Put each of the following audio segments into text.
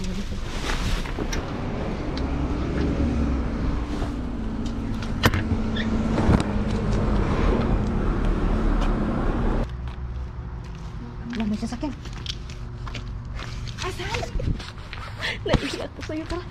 Wala, may sasakyan. Asan? Naiiyak ko sa'yo. Tara.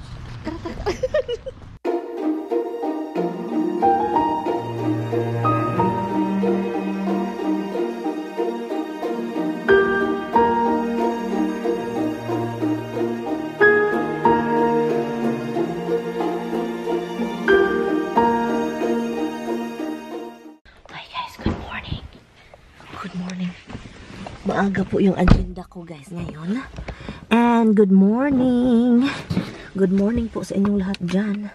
Maaga po yung agenda ko guys ngayon. And good morning. Good morning po sa inyong lahat dyan.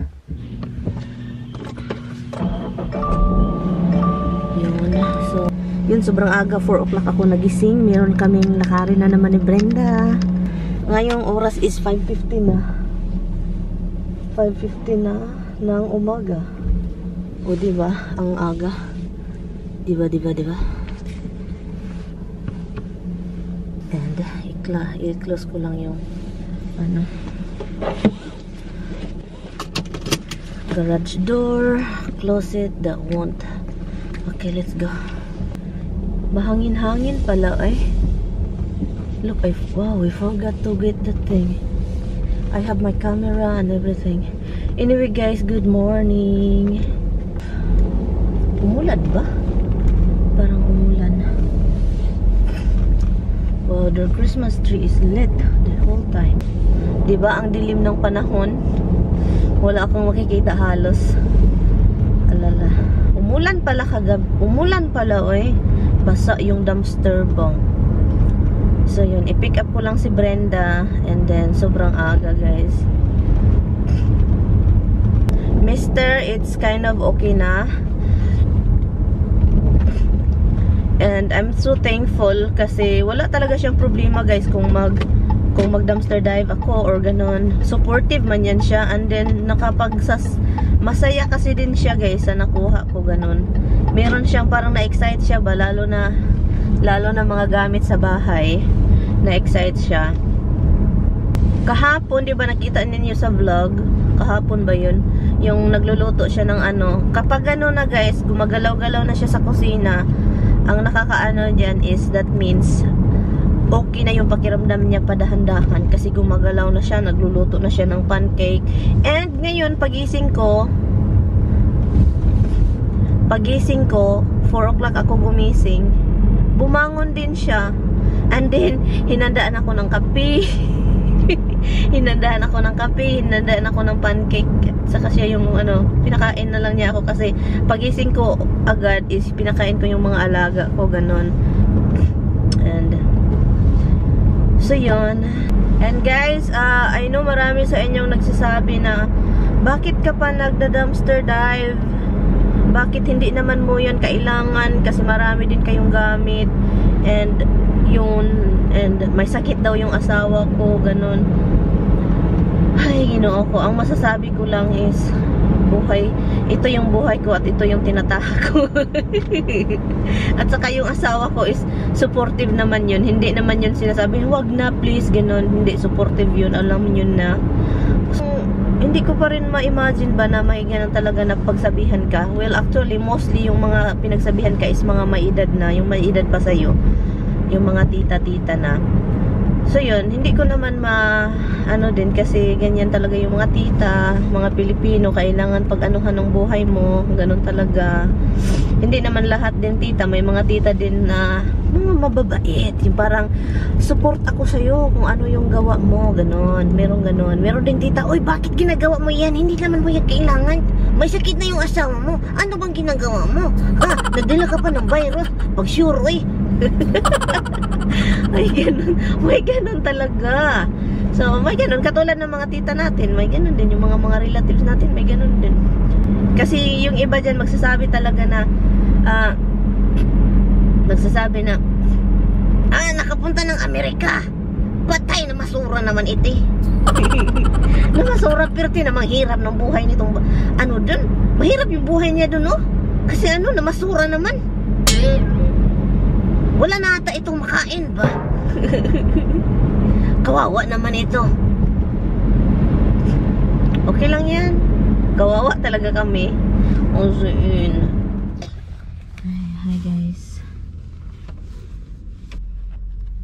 Yun. So, yun sobrang aga. 4 o'clock ako nagising. Meron kaming lakarin na naman ni Brenda. Ngayong oras is 5:50 na. 5:50 na ng umaga. O diba? Ang aga. Diba? And i-close ko lang yung garage door. Close it. That won't. Okay, let's go. Mahangin-hangin pala eh. Look, wow, I forgot to get the thing. I have my camera and everything. Anyway guys, good morning. Umulan ba? Parang umulan. Wow, the Christmas tree is lit the whole time. Diba ang dilim ng panahon? Wala akong makikita halos. Alala. Umulan pala kagabi. Umulan pala oy. Basa yung dumpster bong. So yun, i-pick up ko lang si Brenda. And then sobrang aga guys. Mister, it's kind of okay na. And I'm so thankful kasi wala talaga siyang problema guys kung mag dumpster dive ako or ganon. Supportive man yan siya, and then masaya kasi din siya guys sa nakuha ko ganon. Meron siyang parang na-excite siya ba, lalo na mga gamit sa bahay. Na-excite siya. Kahapon, di ba nakita ninyo sa vlog? Kahapon ba yun? Yung nagluluto siya ng kapag gano'n na guys, gumagalaw-galaw na siya sa kusina. Ang nakakaano dyan is that means okay na yung pakiramdam niya padahan-dahan kasi gumagalaw na siya, nagluluto na siya ng pancake. And ngayon pagising ko 4 o'clock ako gumising, bumangon din siya, and then hinandaan ako ng kape. Hinandaan ako ng pancake. Saka siya yung pinakain na lang niya ako kasi pagising ko agad is pinakain ko yung mga alaga ko, ganon. And so yun. And guys, I know marami sa inyong nagsasabi na bakit ka pa nagda-dumpster dive? Bakit hindi naman mo yun kailangan kasi marami din kayong gamit. And may sakit daw yung asawa ko, ganon. Ay, Ginoo ko. Ang masasabi ko lang is buhay. Ito yung buhay ko at ito yung tinatahak ko. At saka yung asawa ko is supportive naman yun. Hindi naman yun sinasabi, wag na please, ganon. Hindi, supportive yun. Alam yun na. So, hindi ko pa rin ma-imagine ba na may ganun talaga na pagsabihan ka. Well, actually, mostly yung mga pinagsabihan ka is mga maedad na. Yung maedad pa sa'yo. Yung mga tita-tita na. So yun, hindi ko naman din kasi ganyan talaga yung mga tita, mga Pilipino, kailangan pag-anuhan ng buhay mo, ganun talaga. Hindi naman lahat din tita, may mga tita din na mga mababait, yung parang support ako sa'yo kung ano yung gawa mo, ganun. Meron ding tita, oy bakit ginagawa mo yan? Hindi naman mo yan kailangan. May sakit na yung asawa mo. Ano bang ginagawa mo? Nagdala ka pa ng virus. Pag sure, oy. May ganun talaga. So, may ganun. Katulad ng mga tita natin, may ganun din. Yung mga relatives natin, may ganun din. Kasi yung iba dyan magsasabi talaga na nakapunta ng Amerika. Patay na masura naman iti. Na masura, pirti na mahirap ng buhay nitong dun. Mahirap yung buhay niya dun, no? Kasi na masura naman. Wala na ata itong makain ba? Kawawa naman ito. Okay lang yan. Kawawa talaga kami. Usuin. Hi guys.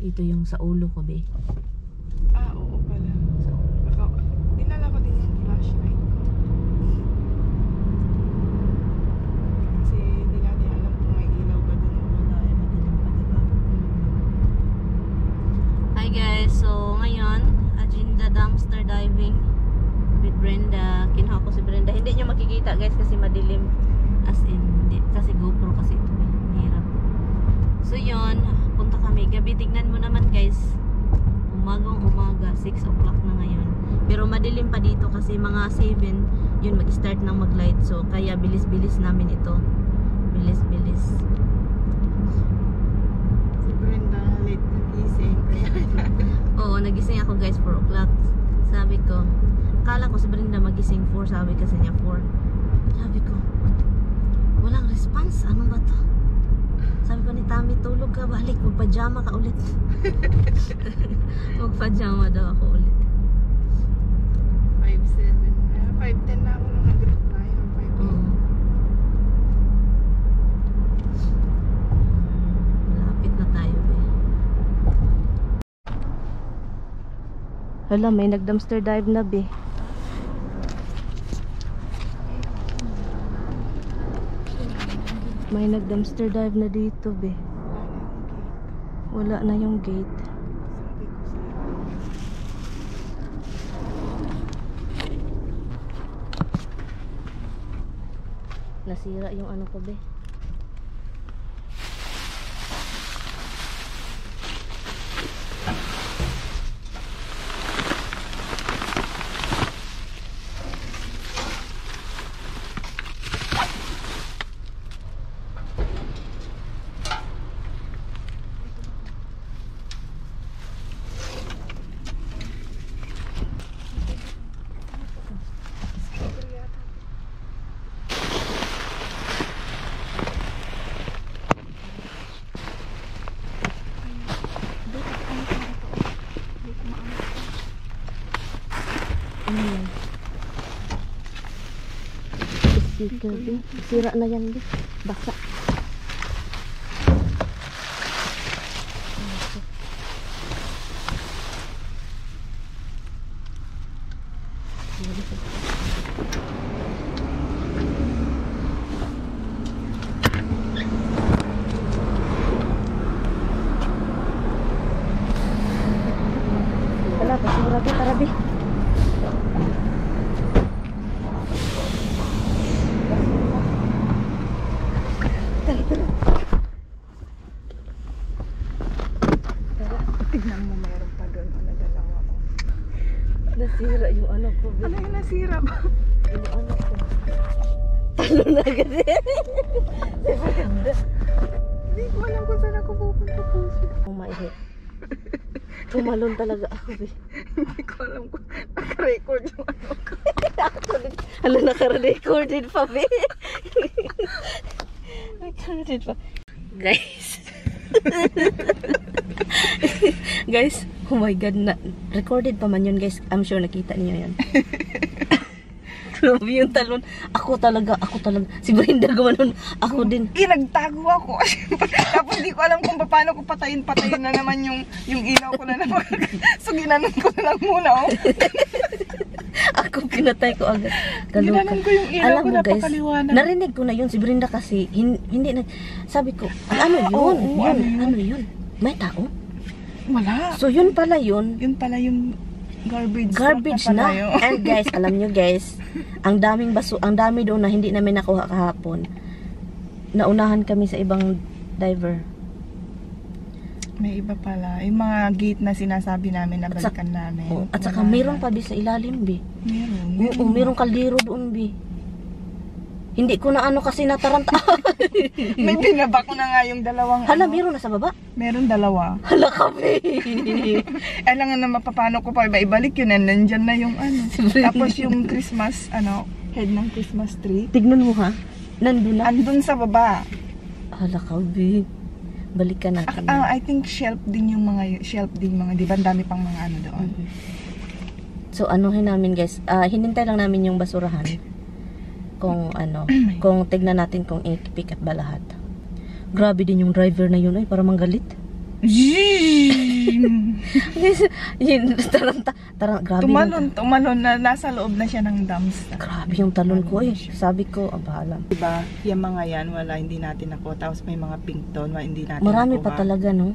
Ito yung sa ulo ko, be. Oo pala. Baka, dinala ko din yung flashlight ko. Kasi di natin alam kung may ilaw ba dun o wala. Madilim pa, diba? Hi guys. So, ngayon, agenda dumpster diving with Brenda. Kinuha ko si Brenda. Hindi nyo makikita guys kasi madilim. As in, hindi. Kasi GoPro kasi ito. Mahirap. So, yun. Punta kami. Gabi, tignan mo naman guys. Umagang umaga. 6 o'clock na ngayon. Pero madilim pa dito kasi mga 7 yun mag-start ng mag-light. So, kaya bilis-bilis namin ito. Bilis-bilis. Si Brenda late nagising. Oo, nagising ako guys 4 o'clock. Sabi ko, akala ko si Brenda magising 4. Sabi kasi niya 4. Sabi ko, walang response. Ano ba to? Sabi ko ni Tami, tulog ka, balik. Magpajama ka ulit. Magpajama daw ako ulit. 5:07. 5:10 na ako nung nag-reply. 5:08. Malapit na tayo eh. Hala, may nag-dumpster dive na be. May nag-dumpster dive na dito be. Wala na yung gate. Sabi ko sa'yo. Nasira yung ano ko be. Ano yan? Sticker be. Sira na yan be. Basa. Wala pa sigurado tara be. Tignan mo, meron pa doon. Ano, dalawa ko. Nasira yung ano ko be. Ano yung nasira ba? Yung ano ko. Talo na kasi. Hindi ko alam kung saan ako pupunta po siya. Oh my God. Tumalon talaga ako be. Hindi ko alam kung naka-record yung ano ko. Hala, naka-recorded pa be. Recorded pa. Guys. Guys, oh my God, recorded pa man yun guys. I'm sure nakita niyo yan. Grabe yung talon. Ako talaga. Si Brenda gumanon. Ako din. Nagtago ako. Tapos hindi ko alam kung paano ko patayin na naman yung ilaw ko na naman. So ginanon ko na lang muna. Oh. Ako pinatay ko agad. Ginanon ko yung ilaw alam ko mo na guys, pakaliwanan. narinig ko na yun si Brenda kasi hindi na, sabi ko, ano yun? Ano yun? May tao? Wala. So yun pala yun. Yun pala yung garbage Na. pala yun. And guys, alam nyo guys, ang daming ang dami doon na hindi namin nakuha kahapon. Naunahan kami sa ibang diver. May iba pala. Yung mga gate na sinasabi namin na balikan namin. At saka Wala mayroon na. pa bis sa ilalim bi. Meron. Oo, mayroong kaldero doon bi. Hindi ko na ano kasi nataranta. May binaba ko na nga yung dalawang Hala, ano. mayroon na sa baba. Meron dalawa. Hala kami. Alangan na mapapano ko pa ibalik yun. Nandyan na yung ano. Tapos yung Christmas, head ng Christmas tree. Tignan mo ha. Nandun na. Andun sa baba. Hala kami. Balikan natin. I think shelf din mga, di ba? Ang dami pang mga ano doon. So anuhin namin guys, hinintay lang namin yung basurahan. Kung ano, kung tignan natin kung i-pick up ba lahat. Grabe din yung driver na yun, ay parang manggalit. Tarang, grabe. Tumalon na nasa loob na siya ng dumpster. Grabe yung talon ko eh. Sabi ko, bahala. Diba, yung mga yan, wala, hindi natin nakuha. Tapos may mga pink doon, hindi natin Marami nakuha. pa talaga, no?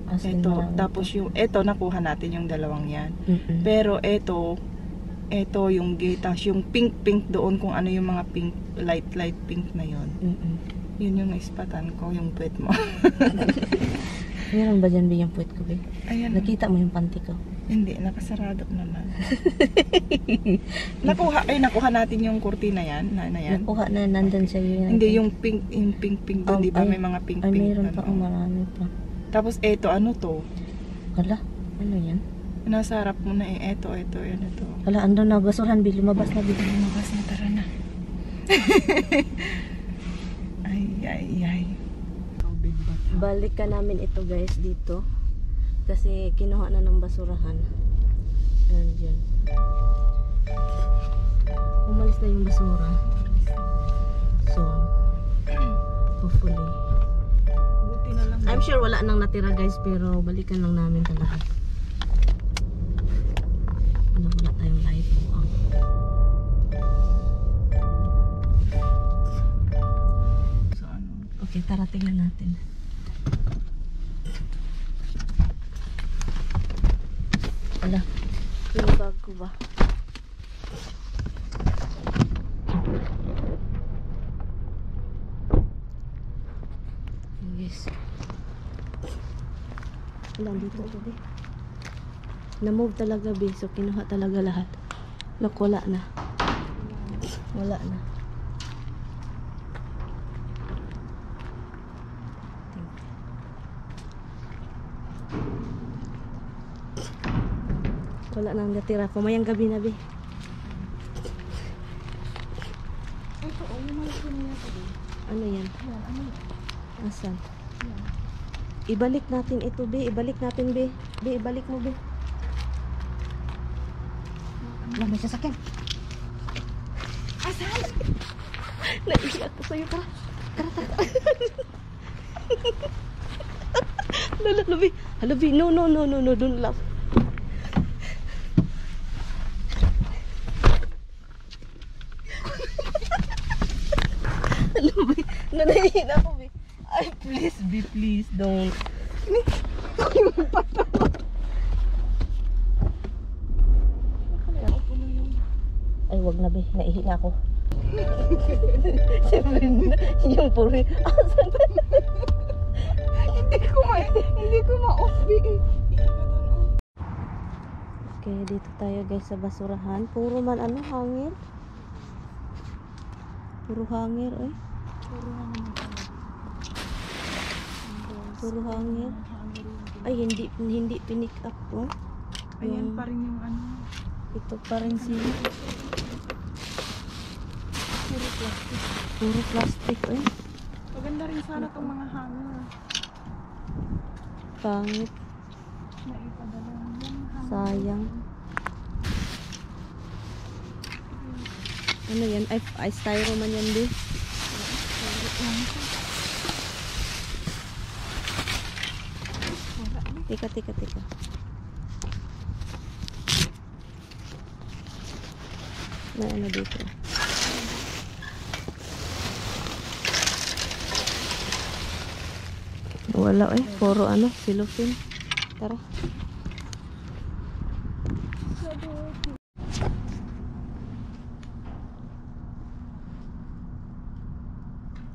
As in, Ito, marami. tapos yung, ito, nakuha natin yung dalawang yan. Mm-mm. Pero ito yung gate, tapos yung pink doon, kung ano yung mga pink, light pink na yon. Mm-mm. Yun yung naispatan ko, yung puwet mo. Meron ba dyan ba yung puwet ko, be? Ayan. Nakita mo yung panty ko? Hindi, nakasarado naman. Nakuha natin yung kurtina yan, na yan. Nakuha na, nandun siya yun. Hindi, yung pink doon, di ba? May mga pink Ay, mayroon doon. pa, marami pa. Tapos ito, ano to? Hala, ano yan? Nasa harap mo na eh. Ito, ano to? Hala, andun na, basurahan, be. Lumabas na, be. Lumabas na, tara na. Ay. Balikan namin ito guys dito. Kasi kinuha na ng basurahan. Ayan. Umalis na yung basura. So, hopefully. Buti na lang. I'm sure wala nang natira guys, pero balikan lang namin talaga. Wala tayong light. So, ano? Okay, tara tingnan natin. Ala, yung bag ko ba? Yes. Wala, dito ito, be. Na-move talaga, be. So, kinuha talaga lahat. Look, wala na. Wala na. Wala nang natira. Pumayang gabi na, be. Ano yan? Asan? Ibalik natin ito, be. Ibalik natin, be. Be, ibalik mo, be. Wala, may sasakyan. Asan? Naiiyak ko sa'yo. Tara. Lala, be. Hello, be. No. Don't laugh. Nanayin ako, be. Ay, please, be, please, don't. Ay, wag na, be. Naihi ako. Siyempre, yung puri. Asan? Hindi ko ma-off, Okay, dito tayo guys sa basurahan. Puro man hangir. Puro hangir, eh. Puro hangir. Ay, hindi pinick up, oh. Ayan pa rin yung ano. Ito pa rin sila. Puro plastic, eh. Maganda rin sana itong mga hanger. Pangit. Naipadala lang yan. Sayang. Ano yan? Ay, styro man yan, be. Teka. May ano dito. Wala, eh. Puro cellophane. Tara.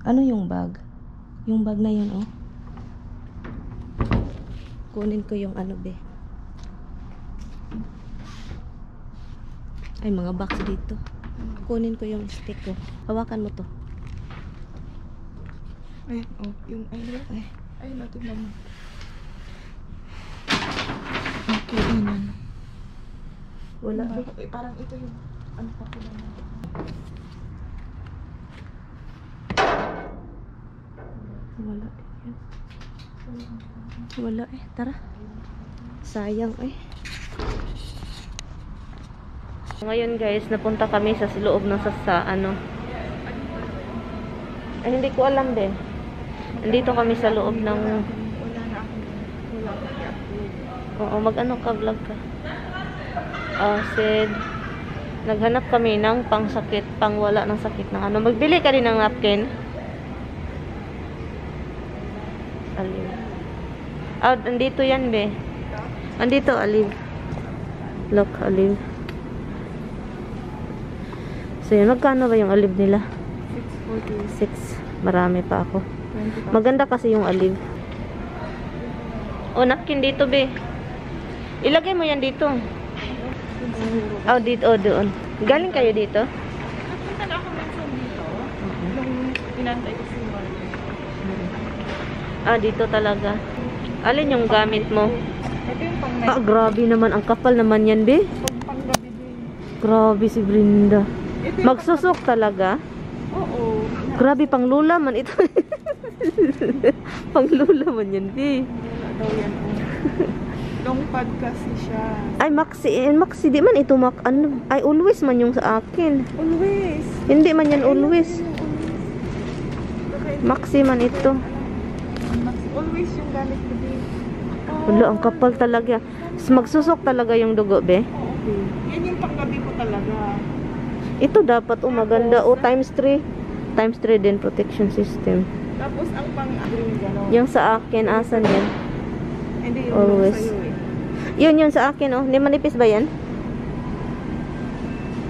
Ano yung bag? Yung bag na yun, oh. Kunin ko yung be. Ay, mga box dito. Kunin ko yung stick ko. Hawakan mo to. Ay, oh, yung ay, natin lang. Okay, yun. Wala. Parang ito yung ano pa ko lang. Wala. Yan. Wala, eh. Tara. Sayang, eh. Ngayon guys, napunta kami sa loob ng ano. Ay, hindi ko alam din. Nandito kami sa loob ng... Oo, mag-ano ka, vlog ka. Said, naghanap kami ng pang-sakit, pang-wala ng sakit ng ano. Magbili ka din ng napkin. Aliv. Nandito yan, be. Nandito, Aliv. Look, Aliv. So, yun. Magkano ba yung Aliv nila? 6. Marami pa ako. Maganda kasi yung Aliv. Oh, napkin dito, be. Ilagay mo yan dito. Dito, doon. Galing kayo dito? Napunta na ako minsan dito. Nung pinantay ko si Mark. Dito talaga. Alin yung gamit mo? Ito yung pang night. Grabe naman. Ang kapal naman yan, be. Pang gabi din. Grabe si Brenda. Magsusok talaga? Oo. Grabe, pang lula man ito. Pang lula man yan, be. Wala daw yan. Long pad kasi siya. Ay, Maxi, di man ito ay, always man yung sa akin. Always. Hindi man yan always. Maxi man ito. Always yung gamit ko din. Wala, ang kapal talaga. Magsusok talaga yung dugo, be. Okay. Yan yung panggabi ko talaga. Ito dapat, maganda. Times 3. Times 3 din, protection system. Tapos ang pang-green gano'n. Yung sa akin, asan yan? Hindi yung Always. sa'yo eh. Yun sa akin, oh. Hindi manipis ba yan?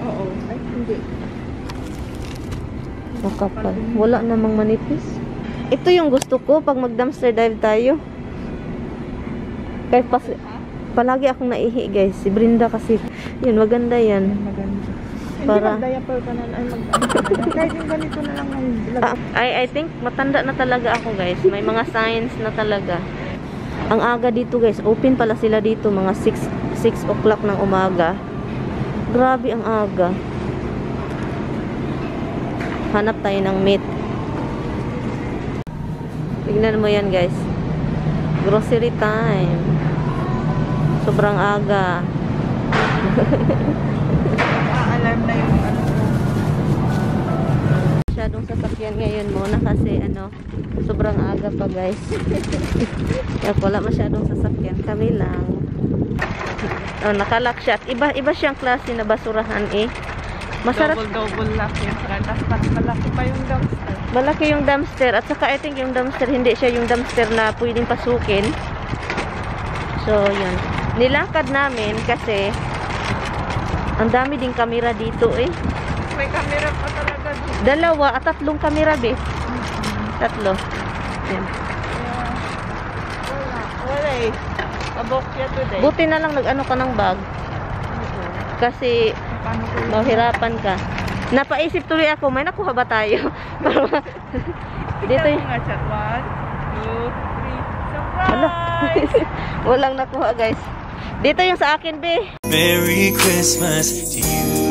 Oo. Ay, hindi. Makapal. Wala namang manipis. Ito yung gusto ko pag mag-dumpster dive tayo. Kahit palagi akong naihi, guys. Si Brenda kasi, yun, maganda yan. Maganda. Para... Hindi mag-diaper ka na. Ay, kahit yung ganito na lang ang vlog. I think matanda na talaga ako, guys. May mga signs na talaga. Ang aga dito, guys. Open pala sila dito. Mga 6 o'clock ng umaga. Grabe ang aga. Hanap tayo ng meat. Tignan mo yan, guys. Grocery time. Sobrang aga. Alarm na yung ano ko. Masyadong sasakyan ngayon muna kasi sobrang aga pa, guys. Kaya wala masyadong sasakyan. Kami lang. Nakalak siya. Iba siyang klase na basurahan, eh. Masarap. Double lock yan. Tapos malaki pa yung dumpster. Malaki yung dumpster. At saka I think yung dumpster, hindi siya yung dumpster na pwedeng pasukin. So, yun. Nilakad namin kasi ang dami ding kamera dito, eh. May camera pa talaga dito. 2 at 3 kamera, be. 3. Yan. Wala eh. Abok siya today. Buti na lang nag-ano ka ng bag. Kasi Paano ko yun? mahirapan ka. Napaisip tuloy ako, may nakuha ba tayo? Dito Tignan mo nga chat. 1, 2, 3. Surprise! Walang nakuha, guys. Dito yung sa akin, be. Merry Christmas to you